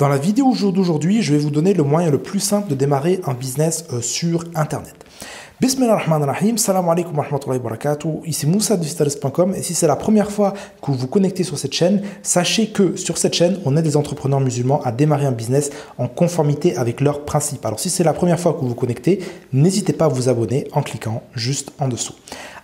Dans la vidéo d'aujourd'hui, je vais vous donner le moyen le plus simple de démarrer un business sur Internet. Bismillahirrahmanirrahim, salam alaikum wa rahmatullahi wa barakatuh. Ici Moussa de Fitaris.com et si c'est la première fois que vous vous connectez sur cette chaîne, sachez que sur cette chaîne, on aide les entrepreneurs musulmans à démarrer un business en conformité avec leurs principes. Alors si c'est la première fois que vous vous connectez, n'hésitez pas à vous abonner en cliquant juste en dessous.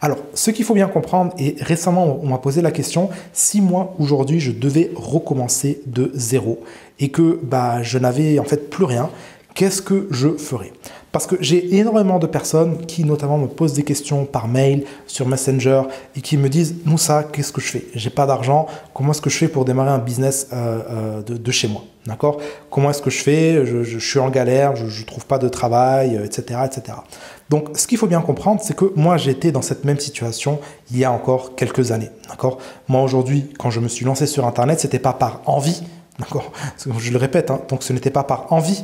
Alors, ce qu'il faut bien comprendre, et récemment on m'a posé la question, si moi aujourd'hui je devais recommencer de zéro et que je n'avais en fait plus rien, qu'est-ce que je ferais? Parce que j'ai énormément de personnes qui notamment me posent des questions par mail, sur Messenger et qui me disent « Moussa, qu'est-ce que je fais? J'ai pas d'argent, comment est-ce que je fais pour démarrer un business de chez moi ?» D'accord? Comment est-ce que je fais? Je suis en galère, je ne trouve pas de travail, etc., etc. Donc, ce qu'il faut bien comprendre, c'est que moi, j'étais dans cette même situation il y a encore quelques années. D'accord? Moi, aujourd'hui, quand je me suis lancé sur Internet, ce n'était pas par envie. D'accord? Je le répète, donc ce n'était pas par envie,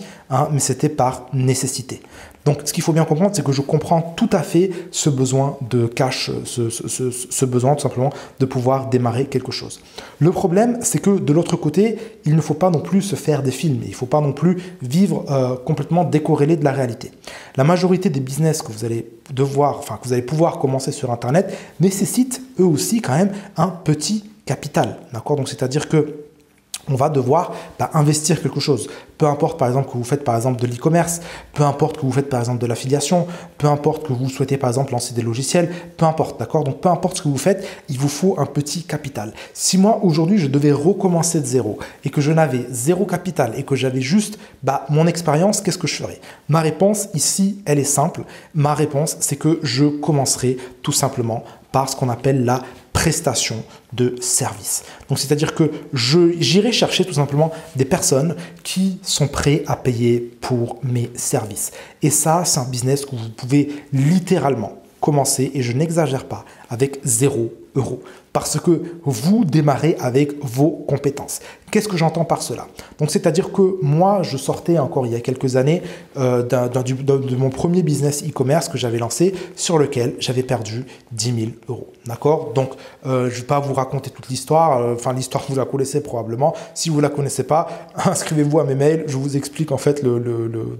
mais c'était par nécessité. Donc, ce qu'il faut bien comprendre, c'est que je comprends tout à fait ce besoin de cash, ce besoin tout simplement de pouvoir démarrer quelque chose. Le problème, c'est que de l'autre côté, il ne faut pas non plus se faire des films. Il ne faut pas non plus vivre complètement décorrélé de la réalité. La majorité des business que vous allez que vous allez pouvoir commencer sur Internet nécessitent eux aussi quand même un petit capital. D'accord? Donc, c'est-à-dire que on va devoir investir quelque chose. Peu importe par exemple que vous faites par exemple de l'e-commerce, peu importe que vous faites par exemple de l'affiliation, peu importe que vous souhaitez par exemple lancer des logiciels, peu importe, d'accord? Donc peu importe ce que vous faites, il vous faut un petit capital. Si moi aujourd'hui je devais recommencer de zéro et que je n'avais zéro capital et que j'avais juste mon expérience, qu'est-ce que je ferais? Ma réponse ici, elle est simple. Ma réponse, c'est que je commencerai tout simplement par ce qu'on appelle la prestation de service. Donc, c'est-à-dire que j'irai chercher tout simplement des personnes qui sont prêtes à payer pour mes services. Et ça, c'est un business que vous pouvez littéralement commencer, et je n'exagère pas, avec 0 €. Parce que vous démarrez avec vos compétences. Qu'est-ce que j'entends par cela? Donc, c'est-à-dire que moi, je sortais encore il y a quelques années de mon premier business e-commerce que j'avais lancé, sur lequel j'avais perdu 10 000 €. D'accord? Donc, je ne vais pas vous raconter toute l'histoire. L'histoire, vous la connaissez probablement. Si vous ne la connaissez pas, inscrivez-vous à mes mails. Je vous explique en fait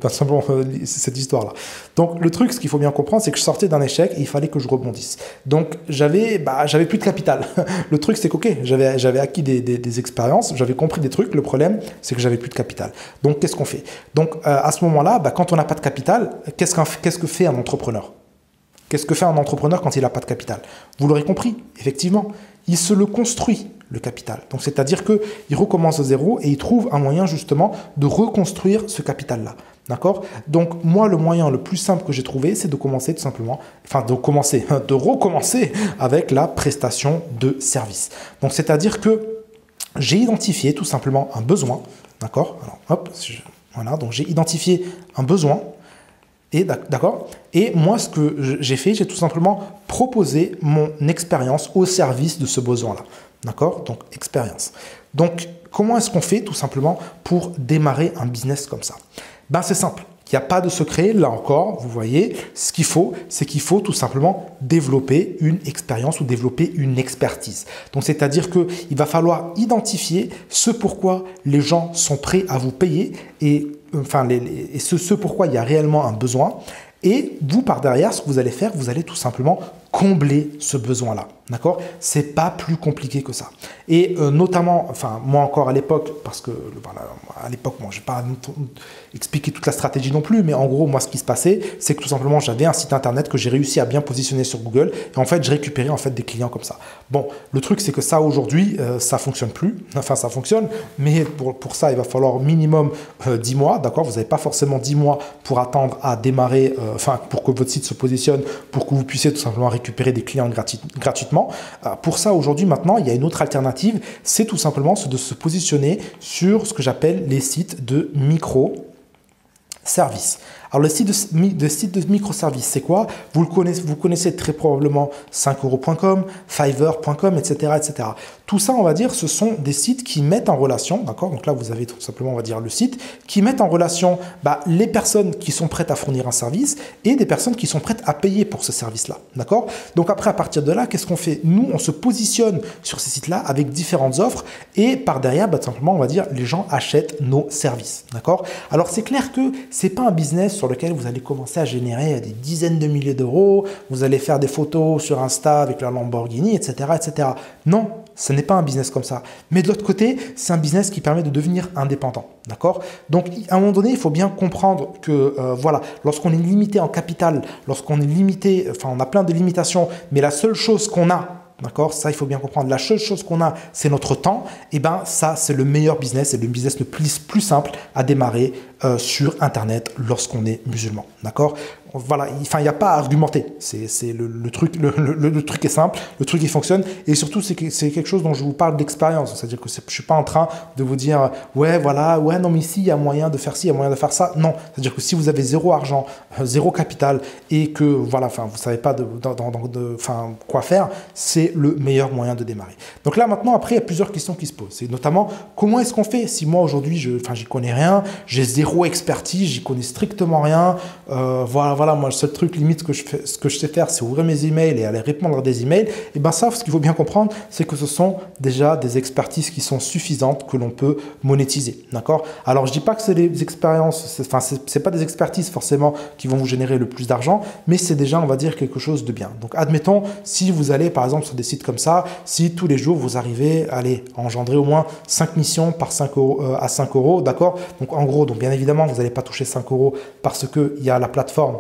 simplement cette histoire-là. Donc, le truc, ce qu'il faut bien comprendre, c'est que je sortais d'un échec et il fallait que je rebondisse. Donc, j'avais plus de capital. Le truc, c'est que j'avais acquis des expériences, j'avais compris des trucs. Le problème, c'est que j'avais plus de capital. Donc, qu'est-ce qu'on fait? Donc, à ce moment-là, quand on n'a pas de capital, qu'est-ce que fait un entrepreneur? Qu'est-ce que fait un entrepreneur quand il n'a pas de capital? Vous l'aurez compris, effectivement, il se le construit, le capital. Donc, c'est-à-dire qu'il recommence à zéro et il trouve un moyen justement de reconstruire ce capital-là. D'accord? Donc, moi, le moyen le plus simple que j'ai trouvé, c'est de commencer tout simplement, de recommencer avec la prestation de service. Donc, c'est-à-dire que j'ai identifié tout simplement un besoin. D'accord? Alors, hop, voilà, donc j'ai identifié un besoin. Et d'accord. Et moi, ce que j'ai fait, j'ai tout simplement proposé mon expérience au service de ce besoin-là. D'accord? Donc, expérience. Donc, comment est-ce qu'on fait tout simplement pour démarrer un business comme ça? C'est simple. Il n'y a pas de secret. Là encore, vous voyez, ce qu'il faut, c'est qu'il faut tout simplement développer une expérience ou développer une expertise. Donc, c'est-à-dire qu'il va falloir identifier ce pourquoi les gens sont prêts à vous payer et ce pourquoi il y a réellement un besoin. Et vous, par derrière, ce que vous allez faire, vous allez tout simplement combler ce besoin-là. D'accord? C'est pas plus compliqué que ça. Et notamment, moi encore à l'époque, parce que à l'époque, moi, je vais pas expliquer toute la stratégie non plus, mais en gros, moi, ce qui se passait, c'est que tout simplement, j'avais un site internet que j'ai réussi à bien positionner sur Google, et en fait, je récupérais en fait des clients comme ça. Bon, le truc, c'est que ça aujourd'hui, ça fonctionne plus. Enfin, ça fonctionne, mais pour ça, il va falloir minimum 10 mois. D'accord? Vous n'avez pas forcément 10 mois pour attendre à démarrer, pour que votre site se positionne, pour que vous puissiez tout simplement récupérer des clients gratuitement. Pour ça, aujourd'hui, maintenant, il y a une autre alternative, c'est tout simplement de se positionner sur ce que j'appelle les sites de micro-services. Alors, le site de microservices, c'est quoi? Vous connaissez très probablement 5euros.com, Fiverr.com, etc., etc. Tout ça, on va dire, ce sont des sites qui mettent en relation, d'accord? Donc là, vous avez tout simplement, on va dire, le site, qui mettent en relation les personnes qui sont prêtes à fournir un service et des personnes qui sont prêtes à payer pour ce service-là, d'accord? Donc après, à partir de là, qu'est-ce qu'on fait? Nous, on se positionne sur ces sites-là avec différentes offres et par derrière, tout simplement, on va dire, les gens achètent nos services, d'accord? Alors, c'est clair que c'est pas un business sur lequel vous allez commencer à générer des dizaines de milliers d'euros, vous allez faire des photos sur Insta avec la Lamborghini, etc., etc. Non, ce n'est pas un business comme ça. Mais de l'autre côté, c'est un business qui permet de devenir indépendant. D'accord? Donc, à un moment donné, il faut bien comprendre que, voilà, lorsqu'on est limité en capital, lorsqu'on est limité, enfin, on a plein de limitations, mais la seule chose qu'on a, d'accord, ça, il faut bien comprendre, la seule chose qu'on a, c'est notre temps, et bien, ça, c'est le meilleur business, c'est le business le plus simple à démarrer sur Internet lorsqu'on est musulman. D'accord? Voilà, enfin, il n'y a pas à argumenter. C'est le truc est simple, le truc il fonctionne. Et surtout, c'est quelque chose dont je vous parle d'expérience. C'est-à-dire que je ne suis pas en train de vous dire ouais, voilà, ouais, non, mais ici, il y a moyen de faire ci, il y a moyen de faire ça. Non, c'est-à-dire que si vous avez zéro argent, zéro capital et que voilà, enfin, vous ne savez pas quoi faire, c'est le meilleur moyen de démarrer. Donc là, maintenant, après, il y a plusieurs questions qui se posent. C'est notamment comment est-ce qu'on fait si moi aujourd'hui, j'y connais rien, j'ai zéro expertise, j'y connais strictement rien. Voilà, moi, le seul truc limite ce que je sais faire, c'est ouvrir mes emails et aller répondre à des emails. Et bien ça, ce qu'il faut bien comprendre, c'est que ce sont déjà des expertises qui sont suffisantes que l'on peut monétiser. D'accord? Alors, je dis pas que c'est des expériences, enfin, c'est pas des expertises forcément qui vont vous générer le plus d'argent, mais c'est déjà, on va dire, quelque chose de bien. Donc, admettons, si vous allez, par exemple, sur des sites comme ça, si tous les jours, vous arrivez à engendrer au moins 5 missions par 5 euros, à 5 euros, d'accord? Donc, en gros, donc bien évidemment, vous n'allez pas toucher 5 euros parce qu'il y a la plateforme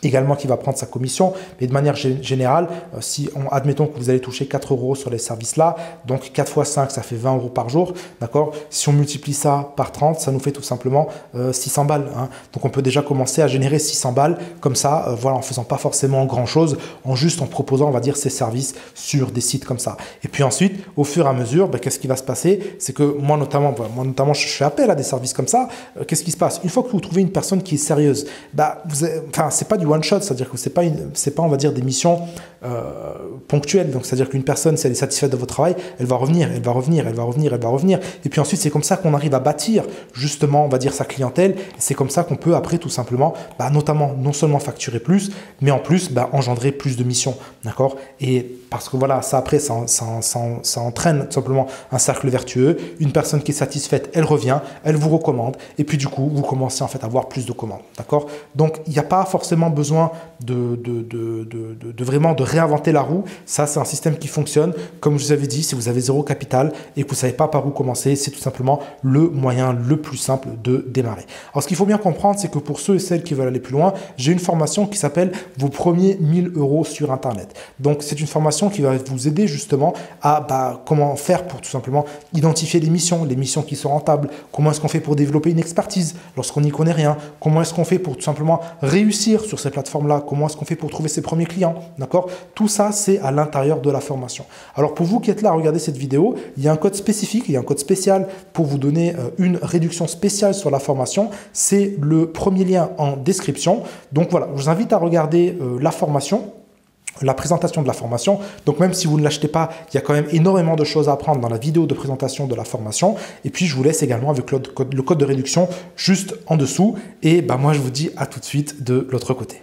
également qui va prendre sa commission, mais de manière générale, admettons que vous allez toucher 4 euros sur les services-là, donc 4 fois 5, ça fait 20 euros par jour, d'accord? Si on multiplie ça par 30, ça nous fait tout simplement 600 balles. Hein. Donc on peut déjà commencer à générer 600 balles comme ça, voilà, en faisant pas forcément grand-chose, en proposant, on va dire, ces services sur des sites comme ça. Et puis ensuite, au fur et à mesure, qu'est-ce qui va se passer? C'est que moi notamment, je fais appel à des services comme ça. Qu'est-ce qui se passe? Une fois que vous trouvez une personne qui est sérieuse, c'est pas du one shot, c'est-à-dire que c'est pas on va dire des missions ponctuelles. Donc c'est-à-dire qu'une personne, si elle est satisfaite de votre travail, elle va revenir. Et puis ensuite, c'est comme ça qu'on arrive à bâtir justement, on va dire, sa clientèle. Et c'est comme ça qu'on peut après tout simplement, notamment non seulement facturer plus, mais en plus engendrer plus de missions, d'accord? Et parce que voilà, ça après, ça entraîne tout simplement un cercle vertueux. Une personne qui est satisfaite, elle revient, elle vous recommande, et puis du coup, vous commencez en fait à avoir plus de commandes, d'accord? Donc il n'y a pas forcément besoin de vraiment de réinventer la roue. Ça, c'est un système qui fonctionne. Comme je vous avais dit, si vous avez zéro capital et que vous ne savez pas par où commencer, c'est tout simplement le moyen le plus simple de démarrer. Alors, ce qu'il faut bien comprendre, c'est que pour ceux et celles qui veulent aller plus loin, j'ai une formation qui s'appelle « Vos premiers 1000 euros sur Internet ». Donc, c'est une formation qui va vous aider justement à comment faire pour tout simplement identifier les missions qui sont rentables, comment est-ce qu'on fait pour développer une expertise lorsqu'on n'y connaît rien, comment est-ce qu'on fait pour tout simplement réussir sur ces plateformes-là, comment est-ce qu'on fait pour trouver ses premiers clients, d'accord? Tout ça, c'est à l'intérieur de la formation. Alors, pour vous qui êtes là à regarder cette vidéo, il y a un code spécifique, il y a un code spécial pour vous donner une réduction spéciale sur la formation. C'est le premier lien en description. Donc voilà, je vous invite à regarder la formation, la présentation de la formation. Donc même si vous ne l'achetez pas, il y a quand même énormément de choses à apprendre dans la vidéo de présentation de la formation. Et puis je vous laisse également avec le code de réduction juste en dessous. Et moi je vous dis à tout de suite de l'autre côté.